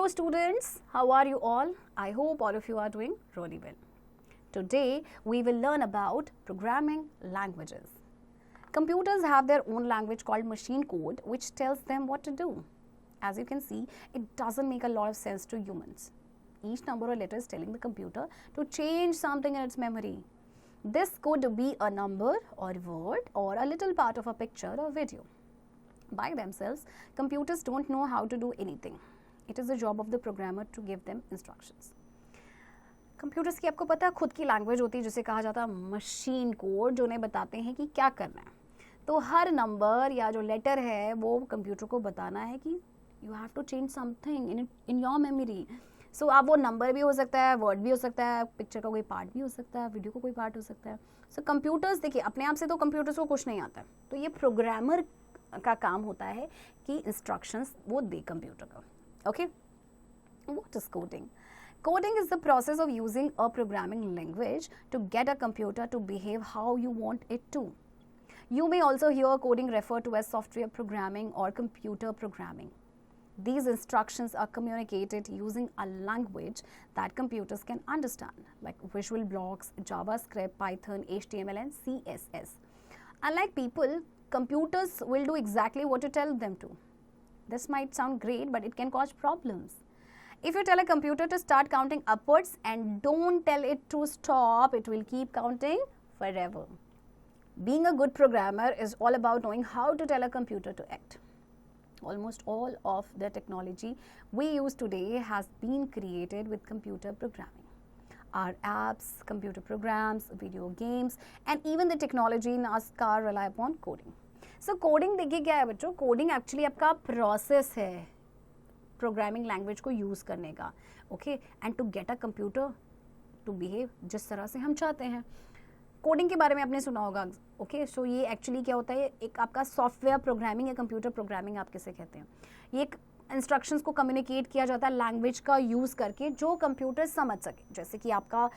Hello students, how are you all? I hope all of you are doing really well. Today we will learn about programming languages. Computers have their own language called machine code which tells them what to do. As you can see, it doesn't make a lot of sense to humans. Each number or letter is telling the computer to change something in its memory. This could be a number or word or a little part of a picture or video. By themselves, computers don't know how to do anything. It is the job of the programmer to give them instructions. Computers की आपको पता है खुद की language होती है जिसे कहा जाता है मशीन कोड, जो उन्हें बताते हैं कि क्या करना है. तो हर नंबर या जो लेटर है वो कंप्यूटर को बताना है कि you have to change something in your memory. So आप वो नंबर भी हो सकता है, वर्ड भी हो सकता है, पिक्चर का कोई पार्ट भी हो सकता है, वीडियो का कोई पार्ट हो सकता है. सो कंप्यूटर्स देखिए अपने आप से तो कंप्यूटर्स को कुछ नहीं आता है, तो ये प्रोग्रामर का काम होता है कि इंस्ट्रक्शंस वो दे कंप्यूटर को. Okay, what is coding? Coding is the process of using a programming language to get a computer to behave how you want it to. You may also hear coding referred to as software programming or computer programming. These instructions are communicated using a language that computers can understand, like Visual Blocks, JavaScript, Python, HTML, and CSS. Unlike people, computers will do exactly what you tell them to. This might sound great, but it can cause problems. If you tell a computer to start counting upwards and don't tell it to stop, it will keep counting forever. Being a good programmer is all about knowing how to tell a computer to act. Almost all of the technology we use today has been created with computer programming. Our apps, computer programs, video games, and even the technology in our car rely upon coding. So coding देखिए क्या है बच्चों, coding actually आपका process है programming language को use करने का. Okay, and to get a computer to behave जिस तरह से हम चाहते हैं. कोडिंग के बारे में आपने सुना होगा. ओके, सो ये एक्चुअली क्या होता है, एक आपका सॉफ्टवेयर प्रोग्रामिंग या कंप्यूटर प्रोग्रामिंग आप किसे कहते हैं. ये एक इंस्ट्रक्शंस को कम्युनिकेट किया जाता है लैंग्वेज का यूज़ करके जो कंप्यूटर समझ सके, जैसे कि आपका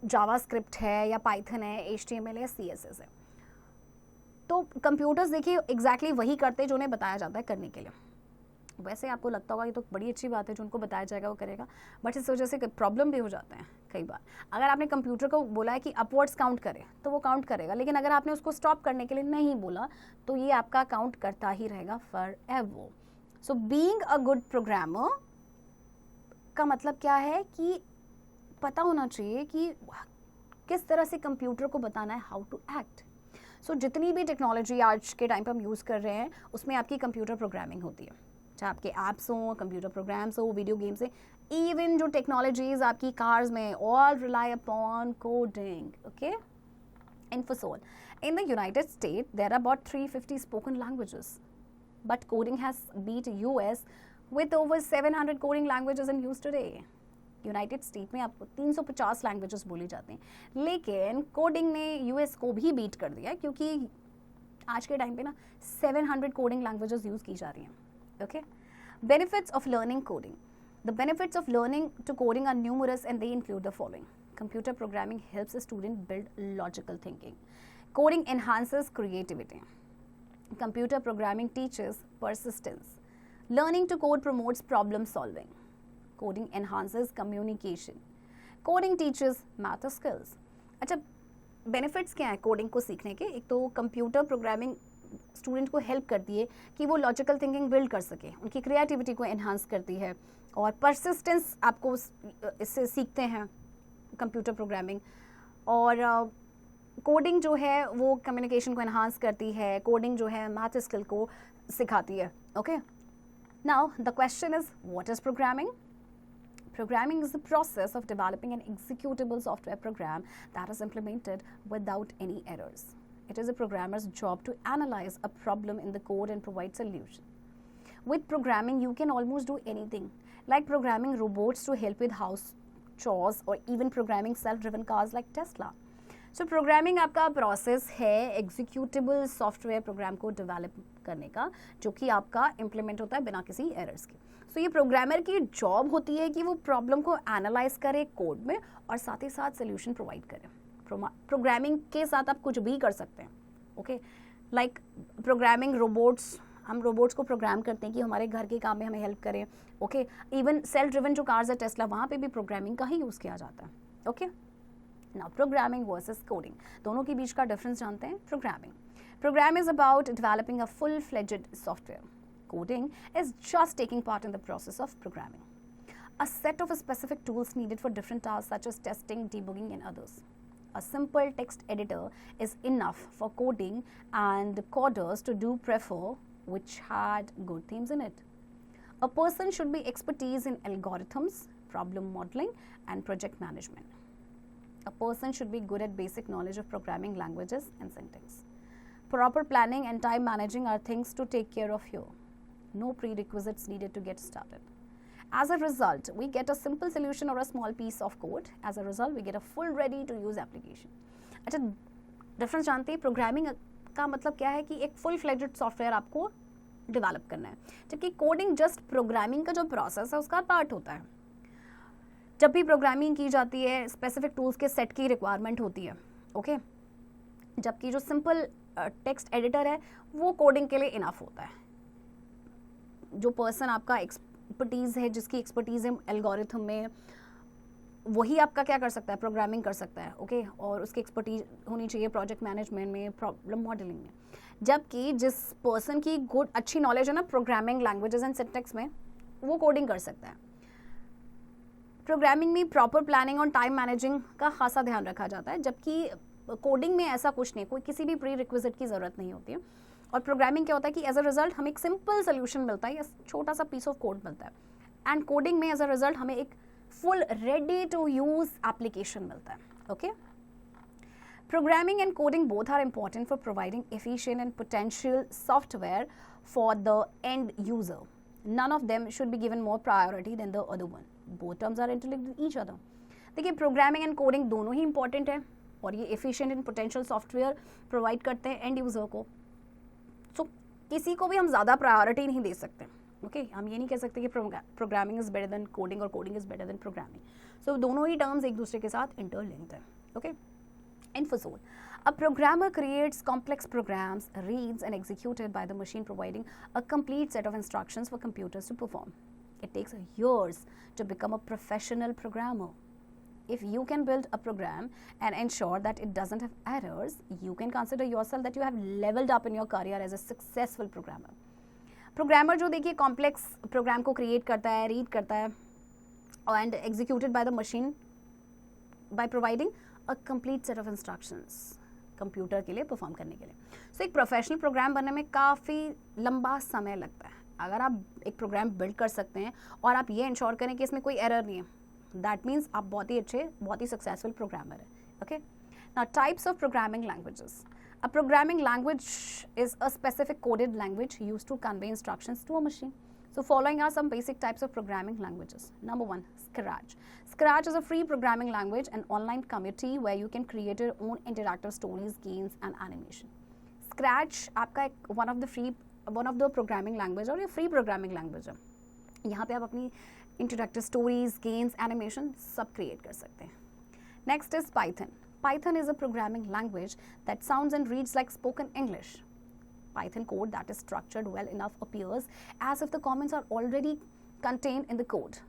जावास्क्रिप्ट है या पाइथन है, HTML है या CSS है. तो कंप्यूटर्स देखिए एग्जैक्टली वही करते हैं जो उन्हें बताया जाता है करने के लिए. वैसे आपको लगता होगा ये तो बड़ी अच्छी बात है, जो उनको बताया जाएगा वो करेगा, बट इस वजह से प्रॉब्लम भी हो जाते हैं कई बार. अगर आपने कंप्यूटर को बोला है कि अपवर्ड्स काउंट करे तो वो काउंट करेगा, लेकिन अगर आपने उसको स्टॉप करने के लिए नहीं बोला तो ये आपका काउंट करता ही रहेगा for ever. So being a good programmer का मतलब क्या है कि पता होना चाहिए कि किस तरह से कंप्यूटर को बताना है हाउ टू एक्ट. सो जितनी भी टेक्नोलॉजी आज के टाइम पे हम यूज़ कर रहे हैं उसमें आपकी कंप्यूटर प्रोग्रामिंग होती है, चाहे आपके ऐप्स हों, कंप्यूटर प्रोग्राम्स हो, वीडियो गेम्स हैं, इवन जो टेक्नोलॉजीज आपकी कार्स में, all rely upon coding. Okay, Infosol. In the United State there are about 350 spoken languages, but coding has beat US with over 700 coding languages in use today. United State में आपको 350 languages बोली जाती हैं, लेकिन coding ने US को भी beat कर दिया क्योंकि आज के टाइम पे ना 700 कोडिंग लैंग्वेजेस यूज़ की जा रही हैं. Okay, benefits of learning coding. The benefits of learning to coding are numerous and they include the following. Computer programming helps a student build logical thinking. Coding enhances creativity. Computer programming teachers persistence. Learning to code promotes problem solving. Coding enhances communication. Coding teaches math skills. अच्छा, benefits क्या है coding को सीखने के? एक तो computer programming student को help करती है कि वो लॉजिकल थिंकिंग बिल्ड कर सके, उनकी क्रिएटिविटी को एनहांस करती है, और परसिस्टेंस आपको इससे सीखते हैं कंप्यूटर प्रोग्रामिंग. और कोडिंग जो है वो कम्युनिकेशन को एनहांस करती है, कोडिंग जो है मैथ स्किल को सिखाती है. Okay, now the question is what is programming? Programming is the process of developing an executable software program that is implemented without any errors. It is a programmer's job to analyze a problem in the code and provide solution. With programming, you can almost do anything, like programming robots to help with house chores or even programming self-driven cars like Tesla. So programming आपका process है executable software program को develop करने का, जो कि आपका implement होता है बिना किसी एरर्स के. सो ये प्रोग्रामर की जॉब होती है कि वो प्रॉब्लम को एनालाइज करे कोड में और साथ ही साथ सोल्यूशन प्रोवाइड करे. प्रोग्रामिंग के साथ आप कुछ भी कर सकते हैं. ओके, लाइक प्रोग्रामिंग रोबोट्स हम रोबोट्स को प्रोग्राम करते हैं कि हमारे घर के काम में हमें हेल्प करें. ओके, इवन सेल्फ ड्रिवन जो कार्स है टेस्ला, वहाँ पे भी प्रोग्रामिंग का ही यूज़ किया जाता है. Okay, now programming versus coding, दोनों के बीच का डिफरेंस जानते हैं. Program is about developing a full fledged software. Coding is just taking part in the process of programming. A set of specific tools needed for different tasks such as testing, debugging and others. A simple text editor is enough for coding, and coders to do prefer which had good themes in it. A person should be expertise in algorithms, problem modeling and project management. A person should be good at basic knowledge of programming languages and syntax. Proper planning and time managing are things to take care of here. No prerequisites needed to get started. As a result, we get a simple solution or a small piece of code. As a result, we get a full ready to use application. अच्छा, difference जानते हैं. Programming का मतलब क्या है कि एक full fledged software आपको डेवलप करना है, जबकि कोडिंग जस्ट प्रोग्रामिंग का जो प्रोसेस है उसका पार्ट होता है. जब भी प्रोग्रामिंग की जाती है स्पेसिफिक टूल्स के सेट की रिक्वायरमेंट होती है. ओके, जबकि जो सिंपल टेक्स्ट एडिटर है वो कोडिंग के लिए इनफ होता है. जो पर्सन आपका एक्सपर्टीज़ है, जिसकी एक्सपर्टीज़ है एल्गोरिथम में, वही आपका क्या कर सकता है, प्रोग्रामिंग कर सकता है. ओके, और उसकी एक्सपर्टीज होनी चाहिए प्रोजेक्ट मैनेजमेंट में, प्रॉब्लम मॉडलिंग में. जबकि जिस पर्सन की अच्छी नॉलेज है ना प्रोग्रामिंग लैंग्वेजेस एंड सिंटैक्स में, वो कोडिंग कर सकता है. प्रोग्रामिंग में प्रॉपर प्लानिंग और टाइम मैनेजिंग का खासा ध्यान रखा जाता है, जबकि कोडिंग में ऐसा कुछ नहीं, कोई किसी भी प्री रिक्विजिट की ज़रूरत नहीं होती है. और प्रोग्रामिंग क्या होता है कि एज अ रिजल्ट हमें एक सिंपल सोल्यूशन मिलता है या छोटा सा पीस ऑफ कोड मिलता है. एंड कोडिंग में एज अ रिजल्ट हमें एक full ready to use application मिलता है. Okay, programming and coding both are important for providing efficient and potential software for the end user. None of them should be given more priority than the other one. Both terms are interlinked with each other. देखिए, programming and coding दोनों ही important है और ये efficient and potential software provide करते हैं and user को. सो किसी को भी हम ज़्यादा प्रायोरिटी नहीं दे सकते. ओके, हम ये नहीं कह सकते कि programming is better than coding और coding is better than programming. So दोनों ही टर्म्स एक दूसरे के साथ इंटरलिंक्ड है. Okay, Infosol. A programmer creates complex programs, reads and executed by the machine, providing a complete set of instructions for computers to perform. It takes years to become a professional programmer. If you can build a program and ensure that it doesn't have errors, you can consider yourself that you have leveled up in your career as a successful programmer. Programmer जो देखिए complex program को create करता है, read करता है and executed by the machine by providing a complete set of instructions computer के लिए perform करने के लिए. सो एक प्रोफेशनल प्रोग्राम बनने में काफ़ी लंबा समय लगता है. अगर आप एक प्रोग्राम बिल्ड कर सकते हैं और आप ये इंश्योर करें कि इसमें कोई एरर नहीं है, दैट मीन्स आप बहुत ही अच्छे, बहुत ही सक्सेसफुल प्रोग्रामर है. Okay, now types of programming languages. A programming language is a specific coded language used to convey instructions to a machine. So following are some basic types of programming languages. Number 1, Scratch. Scratch is a free programming language and online community where you can create your own interactive stories, games and animation. Scratch आपका एक one of the programming language और ये free programming language है. यहाँ पे आप अपनी interactive stories, games, animation सब create कर सकते हैं. Next is Python. Python is a programming language that sounds and reads like spoken English. Python code that is structured well enough appears as if the comments are already contained in the code.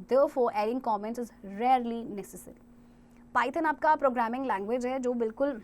Therefore, adding comments is rarely necessary. Python आपका programming language है जो बिल्कुल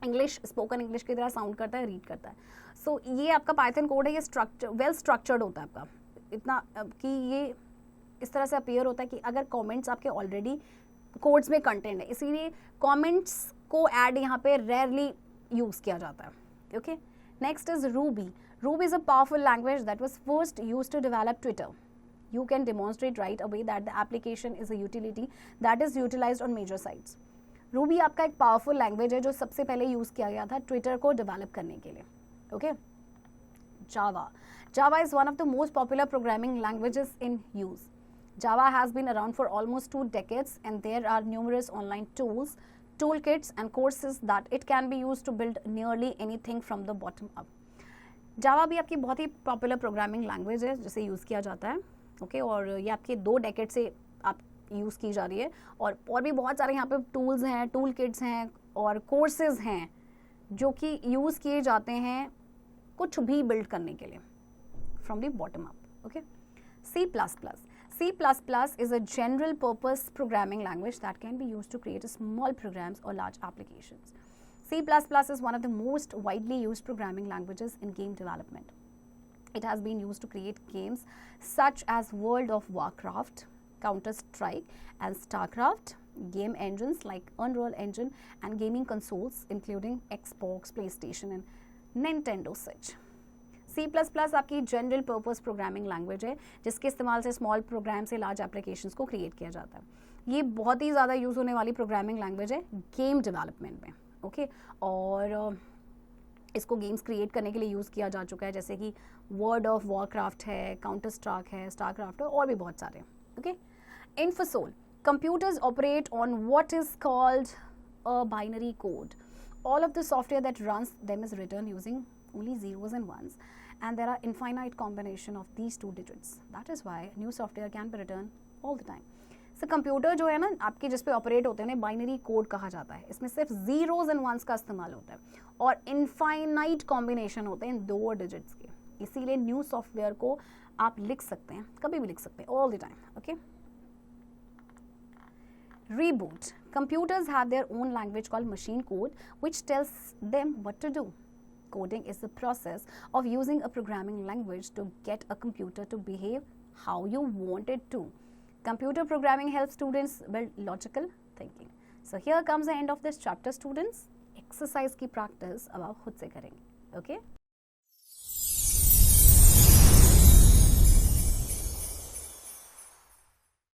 English, spoken English की तरह sound करता है, read करता है. सो ये आपका पाइथन कोड है, ये वेल स्ट्रक्चर्ड होता है आपका, इतना कि ये इस तरह से अपीयर होता है कि अगर कमेंट्स आपके ऑलरेडी कोड्स में कंटेंट है, इसीलिए कमेंट्स को ऐड यहाँ पे रेयरली यूज़ किया जाता है. Okay, next is Ruby. Ruby is a powerful language that was first used to develop Twitter. You can demonstrate right away that the application is a utility that is utilized on major sites. Ruby आपका एक powerful language है जो सबसे पहले use किया गया था Twitter को डेवलप करने के लिए. Okay? Java. Java is one of the most popular programming languages in use. Java has been around for almost 2 decades and there are numerous online tools, toolkits and courses that it can be used to build nearly anything from the bottom up. Java भी आपकी बहुत ही popular programming language है जिसे use किया जाता है. Okay, और ये आपके 2 डेकेड से आप यूज़ की जा रही है और भी बहुत सारे यहाँ पे टूल्स हैं, टूल किट्स हैं और कोर्सेज हैं जो कि यूज़ किए जाते हैं कुछ भी build करने के लिए from the bottom up. Okay. C++. C++ is a general purpose programming language that can be used to create small programs or large applications. C++ is one of the most widely used programming languages in game development. It has been used to create games such as World of Warcraft, Counter-Strike and StarCraft, game engines like Unreal Engine and gaming consoles including Xbox, PlayStation and Nintendo Switch. C++ आपकी general purpose programming language है जिसके इस्तेमाल से small programme से large applications को create किया जाता है। ये बहुत ही ज़्यादा यूज़ होने वाली प्रोग्रामिंग लैंग्वेज है गेम डेवलपमेंट में। ओके और इसको गेम्स क्रिएट करने के लिए यूज़ किया जा चुका है, जैसे कि वर्ल्ड ऑफ वॉरक्राफ्ट है, काउंटर स्ट्राइक है, स्टारक्राफ्ट है और भी बहुत सारे। Okay Infosol computers operate on what is called a binary code. All of the software that runs them is written using only zeros and ones, and there are infinite combination of these two digits. That is why new software can be written all the time. So computer जो है ना आपके जिस पे operate होते हैं ना binary code कहा जाता है। इसमें सिर्फ जीरोज एंड वंस का इस्तेमाल होता है और इनफाइनाइट कॉम्बिनेशन होते हैं 2 डिजिट्स के, इसीलिए न्यू सॉफ्टवेयर को आप लिख सकते हैं, कभी भी लिख सकते हैं, all the time. Okay Reboot. Computers have their own language called machine code which tells them what to do. Coding is the process of using a programming language to get a computer to behave how you want it to. Computer programming helps students build logical thinking. So here comes the end of this chapter, students. Exercise की practice अब आप खुद से करेंगे. Okay?